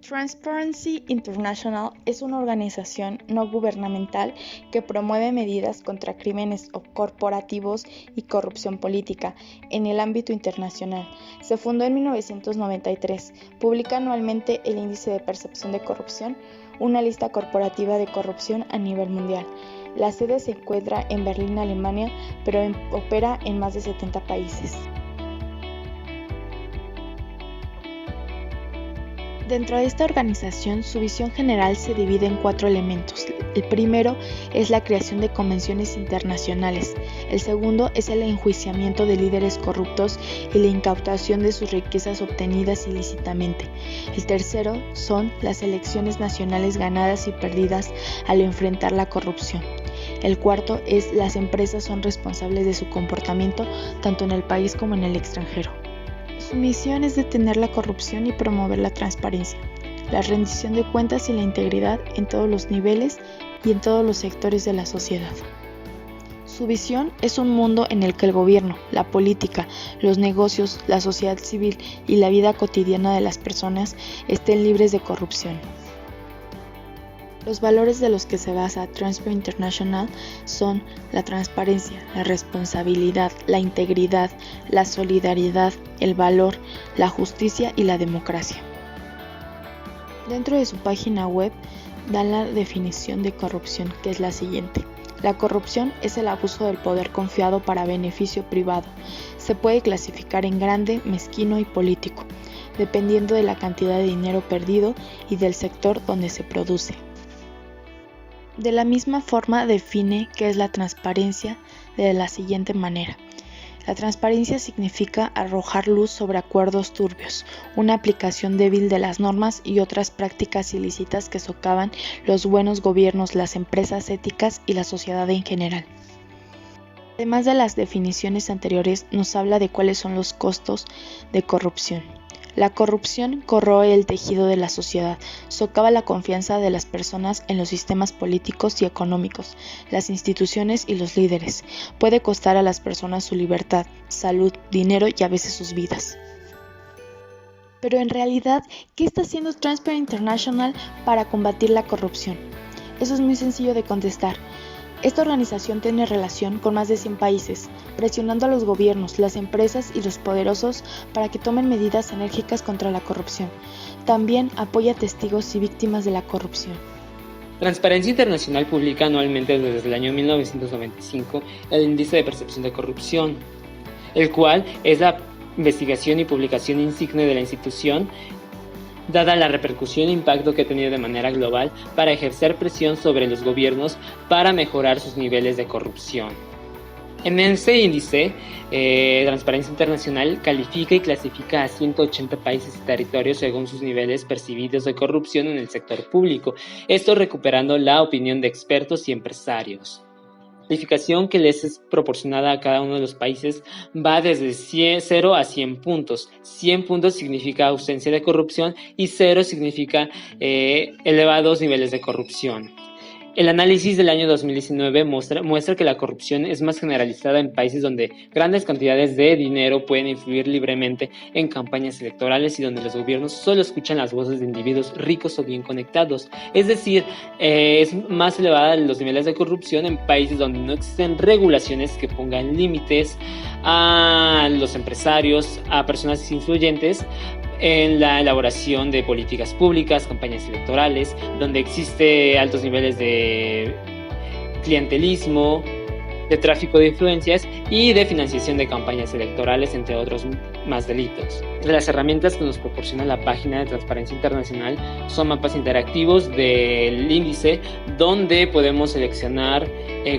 Transparency International es una organización no gubernamental que promueve medidas contra crímenes corporativos y corrupción política en el ámbito internacional. Se fundó en 1993. Publica anualmente el Índice de Percepción de Corrupción, una lista corporativa de corrupción a nivel mundial. La sede se encuentra en Berlín, Alemania, pero opera en más de 70 países. Dentro de esta organización, su visión general se divide en 4 elementos. El primero es la creación de convenciones internacionales. El segundo es el enjuiciamiento de líderes corruptos y la incautación de sus riquezas obtenidas ilícitamente. El tercero son las elecciones nacionales ganadas y perdidas al enfrentar la corrupción. El cuarto es las empresas son responsables de su comportamiento tanto en el país como en el extranjero. Su misión es detener la corrupción y promover la transparencia, la rendición de cuentas y la integridad en todos los niveles y en todos los sectores de la sociedad. Su visión es un mundo en el que el gobierno, la política, los negocios, la sociedad civil y la vida cotidiana de las personas estén libres de corrupción. Los valores de los que se basa Transparency International son la transparencia, la responsabilidad, la integridad, la solidaridad, el valor, la justicia y la democracia. Dentro de su página web dan la definición de corrupción, que es la siguiente. La corrupción es el abuso del poder confiado para beneficio privado. Se puede clasificar en grande, mezquino y político, dependiendo de la cantidad de dinero perdido y del sector donde se produce. De la misma forma define qué es la transparencia de la siguiente manera. La transparencia significa arrojar luz sobre acuerdos turbios, una aplicación débil de las normas y otras prácticas ilícitas que socavan los buenos gobiernos, las empresas éticas y la sociedad en general. Además de las definiciones anteriores, nos habla de cuáles son los costos de corrupción. La corrupción corroe el tejido de la sociedad, socava la confianza de las personas en los sistemas políticos y económicos, las instituciones y los líderes. Puede costar a las personas su libertad, salud, dinero y a veces sus vidas. Pero en realidad, ¿qué está haciendo Transparency International para combatir la corrupción? Eso es muy sencillo de contestar. Esta organización tiene relación con más de 100 países, presionando a los gobiernos, las empresas y los poderosos para que tomen medidas enérgicas contra la corrupción. También apoya a testigos y víctimas de la corrupción. Transparencia Internacional publica anualmente desde el año 1995 el Índice de Percepción de Corrupción, el cual es la investigación y publicación insigne de la institución, dada la repercusión e impacto que ha tenido de manera global para ejercer presión sobre los gobiernos para mejorar sus niveles de corrupción. En este índice, Transparencia Internacional califica y clasifica a 180 países y territorios según sus niveles percibidos de corrupción en el sector público, esto recuperando la opinión de expertos y empresarios. La calificación que les es proporcionada a cada uno de los países va desde 0 a 100 puntos. 100 puntos significa ausencia de corrupción y 0 significa elevados niveles de corrupción. El análisis del año 2019 muestra que la corrupción es más generalizada en países donde grandes cantidades de dinero pueden influir libremente en campañas electorales y donde los gobiernos solo escuchan las voces de individuos ricos o bien conectados. Es decir, es más elevada los niveles de corrupción en países donde no existen regulaciones que pongan límites a los empresarios, a personas influyentes, en la elaboración de políticas públicas, campañas electorales, donde existe altos niveles de clientelismo, de tráfico de influencias y de financiación de campañas electorales, entre otros más delitos. Entre las herramientas que nos proporciona la página de Transparencia Internacional son mapas interactivos del índice, donde podemos seleccionar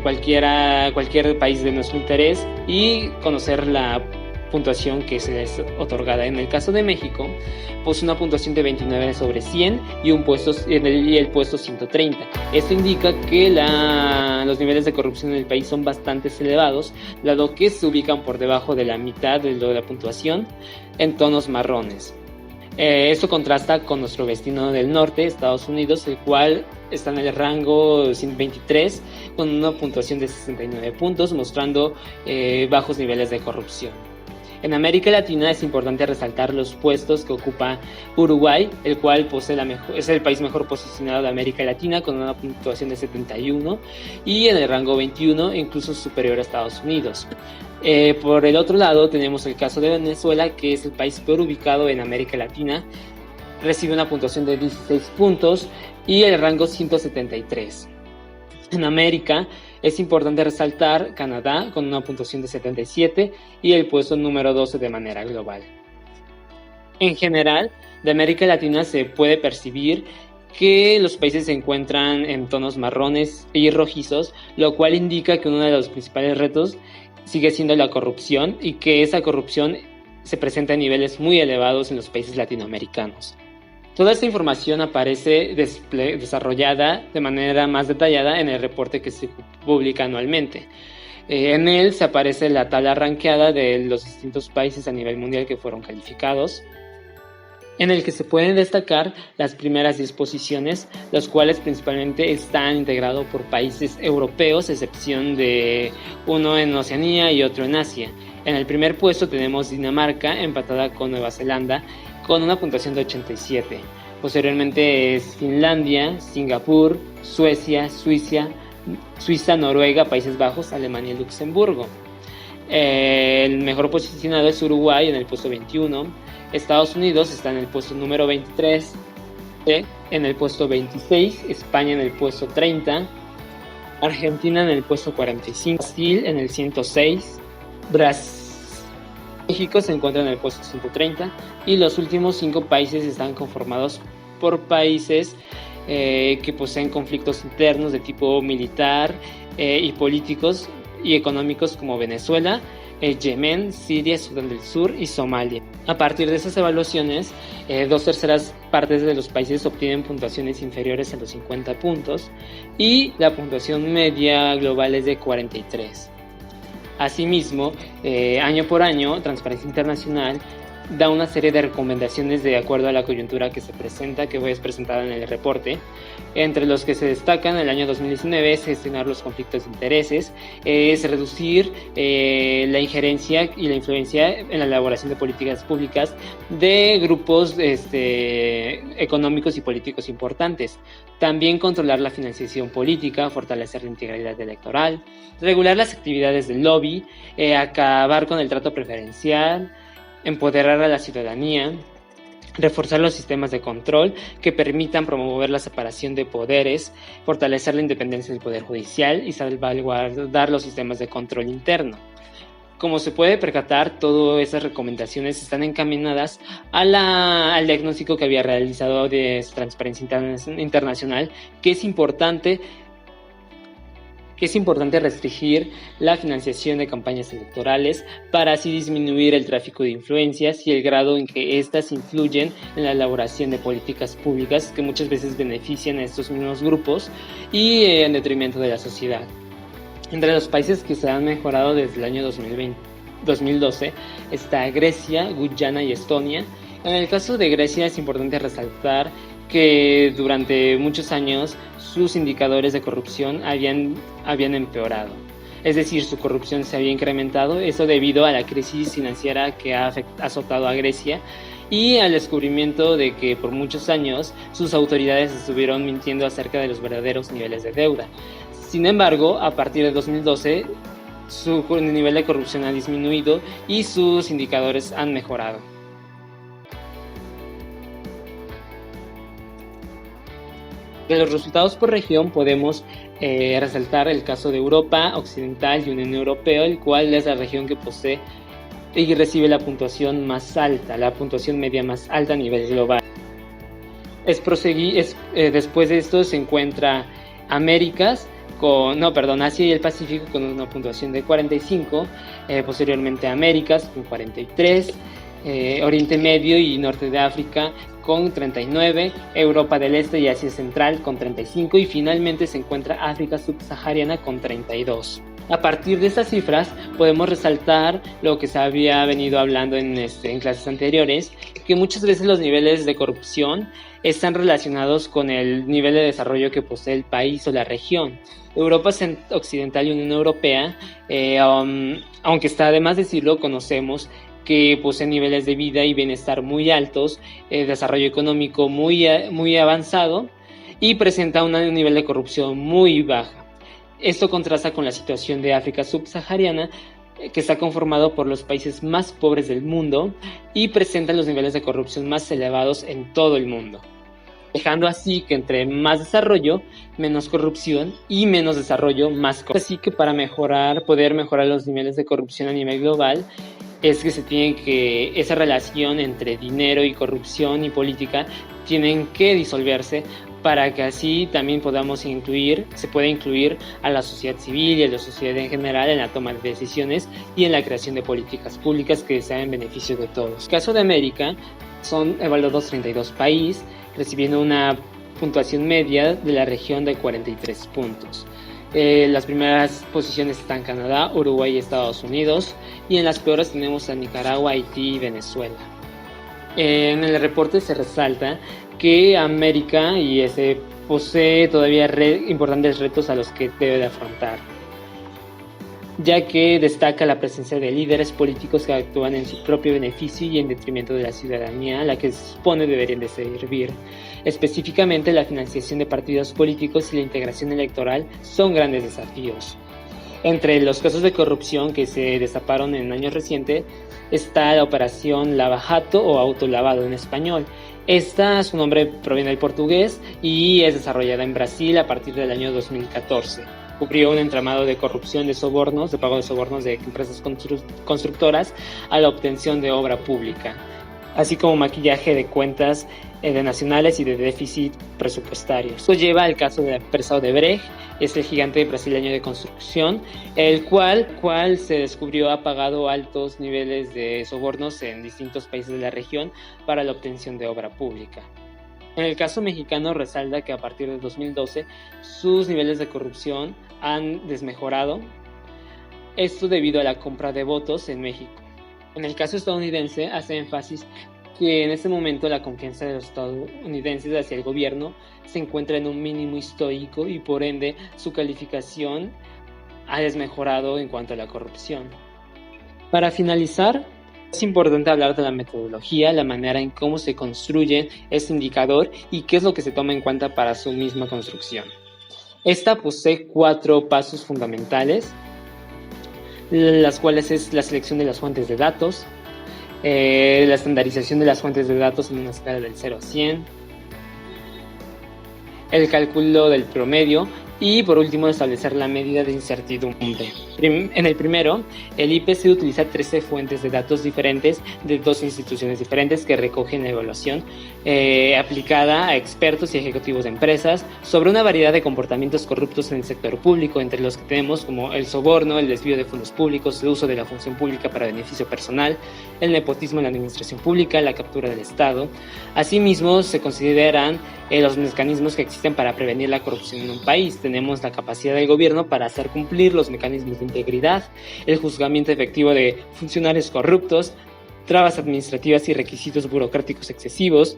cualquier país de nuestro interés y conocer la puntuación que se les otorgada. En el caso de México, pues una puntuación de 29 sobre 100 y el puesto 130. Esto indica que los niveles de corrupción en el país son bastante elevados, dado que se ubican por debajo de la mitad de la puntuación en tonos marrones. Esto contrasta con nuestro vecino del norte, Estados Unidos, el cual está en el rango 123 con una puntuación de 69 puntos, mostrando bajos niveles de corrupción. En América Latina es importante resaltar los puestos que ocupa Uruguay, el cual es el país mejor posicionado de América Latina con una puntuación de 71 y en el rango 21 incluso superior a Estados Unidos. Por el otro lado tenemos el caso de Venezuela, que es el país peor ubicado en América Latina, recibe una puntuación de 16 puntos y el rango 173. En América es importante resaltar Canadá con una puntuación de 77 y el puesto número 12 de manera global. En general, de América Latina se puede percibir que los países se encuentran en tonos marrones y rojizos, lo cual indica que uno de los principales retos sigue siendo la corrupción y que esa corrupción se presenta a niveles muy elevados en los países latinoamericanos. Toda esta información aparece desarrollada de manera más detallada en el reporte que se publica anualmente. En él se aparece la tabla rankeada de los distintos países a nivel mundial que fueron calificados, en el que se pueden destacar las primeras 10 posiciones, los cuales principalmente están integrados por países europeos, excepción de uno en Oceanía y otro en Asia. En el primer puesto tenemos Dinamarca, empatada con Nueva Zelanda, con una puntuación de 87. Posteriormente es Finlandia, Singapur, Suecia, Suiza, Noruega, Países Bajos, Alemania y Luxemburgo. El mejor posicionado es Uruguay en el puesto 21. Estados Unidos está en el puesto número 23. En el puesto 26. España en el puesto 30. Argentina en el puesto 45. Brasil en el 106. México se encuentra en el puesto 130 y los últimos 5 países están conformados por países que poseen conflictos internos de tipo militar y políticos y económicos como Venezuela, Yemen, Siria, Sudán del Sur y Somalia. A partir de esas evaluaciones, 2/3 partes de los países obtienen puntuaciones inferiores a los 50 puntos y la puntuación media global es de 43. Asimismo, año por año, Transparencia Internacional da una serie de recomendaciones de acuerdo a la coyuntura que se presenta, que es presentada en el reporte. Entre los que se destacan el año 2019 es gestionar los conflictos de intereses, es reducir la injerencia y la influencia en la elaboración de políticas públicas de grupos económicos y políticos importantes. También controlar la financiación política, fortalecer la integridad electoral, regular las actividades del lobby, acabar con el trato preferencial, empoderar a la ciudadanía, reforzar los sistemas de control que permitan promover la separación de poderes, fortalecer la independencia del Poder Judicial y salvaguardar los sistemas de control interno. Como se puede percatar, todas esas recomendaciones están encaminadas al diagnóstico que había realizado de Transparencia Internacional, que es importante restringir la financiación de campañas electorales para así disminuir el tráfico de influencias y el grado en que éstas influyen en la elaboración de políticas públicas que muchas veces benefician a estos mismos grupos y en detrimento de la sociedad. Entre los países que se han mejorado desde el año 2012 está Grecia, Guyana y Estonia. En el caso de Grecia es importante resaltar que durante muchos años sus indicadores de corrupción habían empeorado. Es decir, su corrupción se había incrementado, eso debido a la crisis financiera que ha azotado a Grecia y al descubrimiento de que por muchos años sus autoridades estuvieron mintiendo acerca de los verdaderos niveles de deuda. Sin embargo, a partir de 2012, su nivel de corrupción ha disminuido y sus indicadores han mejorado. De los resultados por región podemos resaltar el caso de Europa Occidental y Unión Europea, el cual es la región que posee y recibe la puntuación más alta, la puntuación media más alta a nivel global. Después de esto se encuentra Asia y el Pacífico con una puntuación de 45, posteriormente Américas con 43, Oriente Medio y Norte de África con 39, Europa del Este y Asia Central con 35 y finalmente se encuentra África Subsahariana con 32. A partir de estas cifras podemos resaltar lo que se había venido hablando en clases anteriores, que muchas veces los niveles de corrupción están relacionados con el nivel de desarrollo que posee el país o la región. Europa Occidental y Unión Europea, aunque está de más decirlo, conocemos que poseen niveles de vida y bienestar muy altos, desarrollo económico muy avanzado y presenta un nivel de corrupción muy baja. Esto contrasta con la situación de África subsahariana, que está conformado por los países más pobres del mundo y presenta los niveles de corrupción más elevados en todo el mundo, dejando así que entre más desarrollo, menos corrupción y menos desarrollo, más corrupción. Así que para poder mejorar los niveles de corrupción a nivel global, es que esa relación entre dinero y corrupción y política tienen que disolverse para que así también se pueda incluir a la sociedad civil y a la sociedad en general en la toma de decisiones y en la creación de políticas públicas que sean en beneficio de todos. En el caso de América, son evaluados 32 países, recibiendo una puntuación media de la región de 43 puntos. Las primeras posiciones están Canadá, Uruguay y Estados Unidos, y en las peores tenemos a Nicaragua, Haití y Venezuela. En el reporte se resalta que América posee todavía importantes retos a los que debe de afrontar, ya que destaca la presencia de líderes políticos que actúan en su propio beneficio y en detrimento de la ciudadanía a la que se supone deberían de servir. Específicamente, la financiación de partidos políticos y la integración electoral son grandes desafíos. Entre los casos de corrupción que se destaparon en años recientes está la operación lava-jato o autolavado en español. Su nombre proviene del portugués y es desarrollada en Brasil a partir del año 2014. Cubrió un entramado de corrupción de pago de sobornos de empresas constructoras a la obtención de obra pública, así como maquillaje de cuentas de nacionales y de déficit presupuestario. Esto lleva al caso de la empresa Odebrecht, es el gigante brasileño de construcción, el cual se descubrió ha pagado altos niveles de sobornos en distintos países de la región para la obtención de obra pública. En el caso mexicano resalta que a partir de 2012 sus niveles de corrupción han desmejorado, esto debido a la compra de votos en México. En el caso estadounidense hace énfasis que en este momento la confianza de los estadounidenses hacia el gobierno se encuentra en un mínimo histórico y por ende su calificación ha desmejorado en cuanto a la corrupción. Para finalizar, es importante hablar de la metodología, la manera en cómo se construye este indicador y qué es lo que se toma en cuenta para su misma construcción. Esta posee 4 pasos fundamentales, las cuales es la selección de las fuentes de datos, la estandarización de las fuentes de datos en una escala del 0 a 100, el cálculo del promedio y por último establecer la medida de incertidumbre. En el primero, el IPC utiliza 13 fuentes de datos diferentes de 2 instituciones diferentes que recogen la evaluación aplicada a expertos y ejecutivos de empresas sobre una variedad de comportamientos corruptos en el sector público, entre los que tenemos como el soborno, el desvío de fondos públicos, el uso de la función pública para beneficio personal, el nepotismo en la administración pública, la captura del Estado. Asimismo, se consideran los mecanismos que existen para prevenir la corrupción en un país. Tenemos la capacidad del gobierno para hacer cumplir los mecanismos de integridad, el juzgamiento efectivo de funcionarios corruptos, trabas administrativas y requisitos burocráticos excesivos,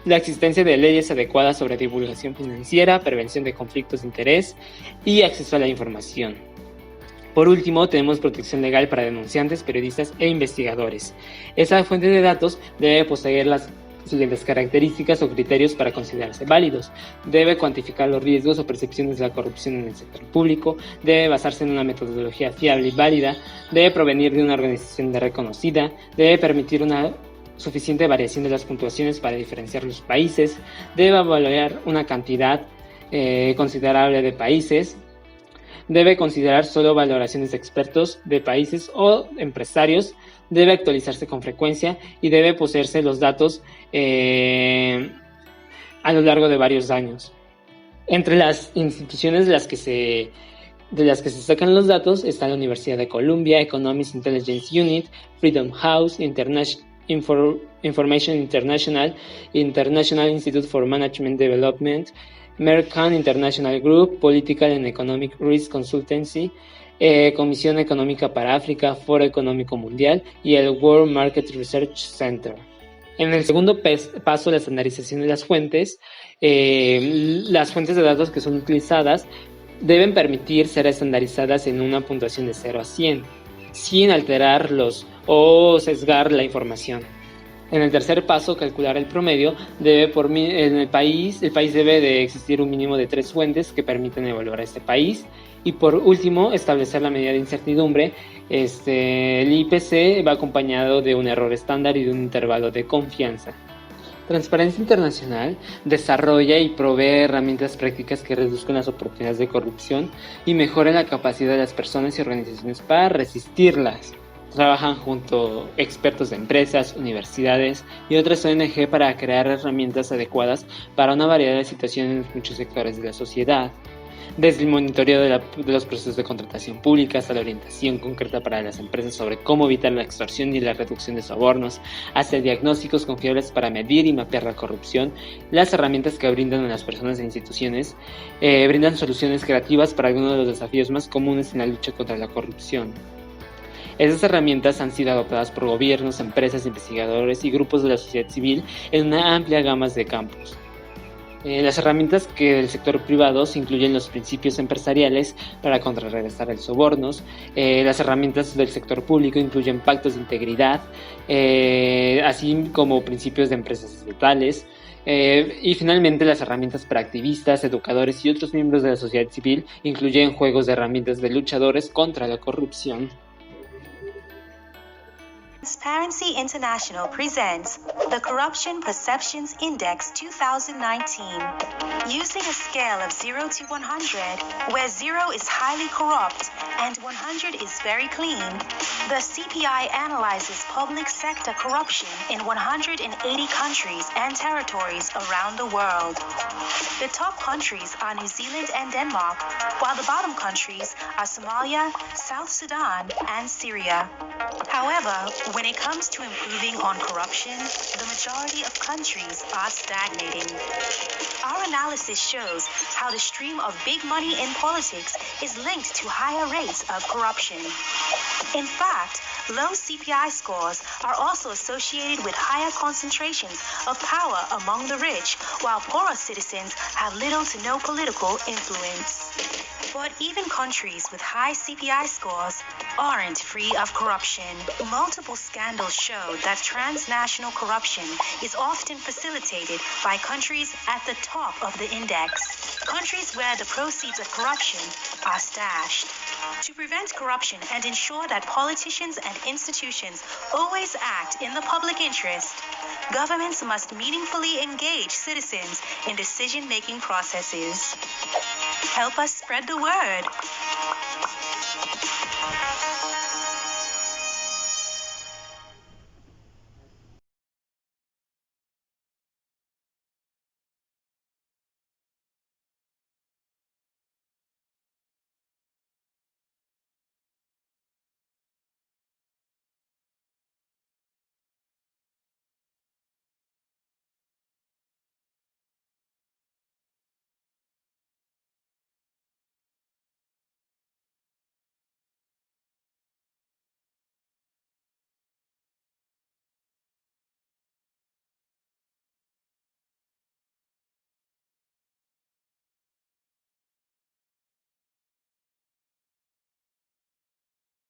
la existencia de leyes adecuadas sobre divulgación financiera, prevención de conflictos de interés y acceso a la información. Por último, tenemos protección legal para denunciantes, periodistas e investigadores. Esa fuente de datos debe poseer las siguientes características o criterios para considerarse válidos. Debe cuantificar los riesgos o percepciones de la corrupción en el sector público, debe basarse en una metodología fiable y válida, debe provenir de una organización reconocida, debe permitir una suficiente variación de las puntuaciones para diferenciar los países, debe evaluar una cantidad considerable de países, debe considerar solo valoraciones de expertos de países o empresarios, debe actualizarse con frecuencia y debe poseerse los datos a lo largo de varios años. Entre las instituciones de las que se sacan los datos está la Universidad de Columbia, Economist Intelligence Unit, Freedom House, Information International, International Institute for Management Development, Mercan International Group, Political and Economic Risk Consultancy, Comisión Económica para África, Foro Económico Mundial y el World Market Research Center. En el segundo paso, la estandarización de las fuentes de datos que son utilizadas deben permitir ser estandarizadas en una puntuación de 0 a 100. sin alterarlos o sesgar la información. En el tercer paso, calcular el promedio, en el país debe de existir un mínimo de 3 fuentes que permiten evaluar a este país. Y por último, establecer la medida de incertidumbre. El IPC va acompañado de un error estándar y de un intervalo de confianza. Transparencia Internacional desarrolla y provee herramientas prácticas que reduzcan las oportunidades de corrupción y mejoren la capacidad de las personas y organizaciones para resistirlas. Trabajan junto a expertos de empresas, universidades y otras ONG para crear herramientas adecuadas para una variedad de situaciones en muchos sectores de la sociedad. Desde el monitoreo de los procesos de contratación pública hasta la orientación concreta para las empresas sobre cómo evitar la extorsión y la reducción de sobornos, hasta diagnósticos confiables para medir y mapear la corrupción, las herramientas que brindan a las personas e instituciones brindan soluciones creativas para algunos de los desafíos más comunes en la lucha contra la corrupción. Estas herramientas han sido adoptadas por gobiernos, empresas, investigadores y grupos de la sociedad civil en una amplia gama de campos. Las herramientas que del sector privado incluyen los principios empresariales para contrarrestar el sobornos. Las herramientas del sector público incluyen pactos de integridad, así como principios de empresas estatales. Y finalmente las herramientas para activistas, educadores y otros miembros de la sociedad civil incluyen juegos de herramientas de luchadores contra la corrupción. Transparency International presents the Corruption Perceptions Index 2019. Using a scale of 0 to 100, where 0 is highly corrupt and 100 is very clean, the CPI analyzes public sector corruption in 180 countries and territories around the world. The top countries are New Zealand and Denmark, while the bottom countries are Somalia, South Sudan, and Syria. However, when it comes to improving on corruption, the majority of countries are stagnating. Our analysis shows how the stream of big money in politics is linked to higher rates of corruption. In fact, low CPI scores are also associated with higher concentrations of power among the rich, while poorer citizens have little to no political influence. But even countries with high CPI scores aren't free of corruption. Multiple scandals show that transnational corruption is often facilitated by countries at the top of the index, countries where the proceeds of corruption are stashed. To prevent corruption and ensure that politicians and institutions always act in the public interest, governments must meaningfully engage citizens in decision-making processes. Help us spread the word.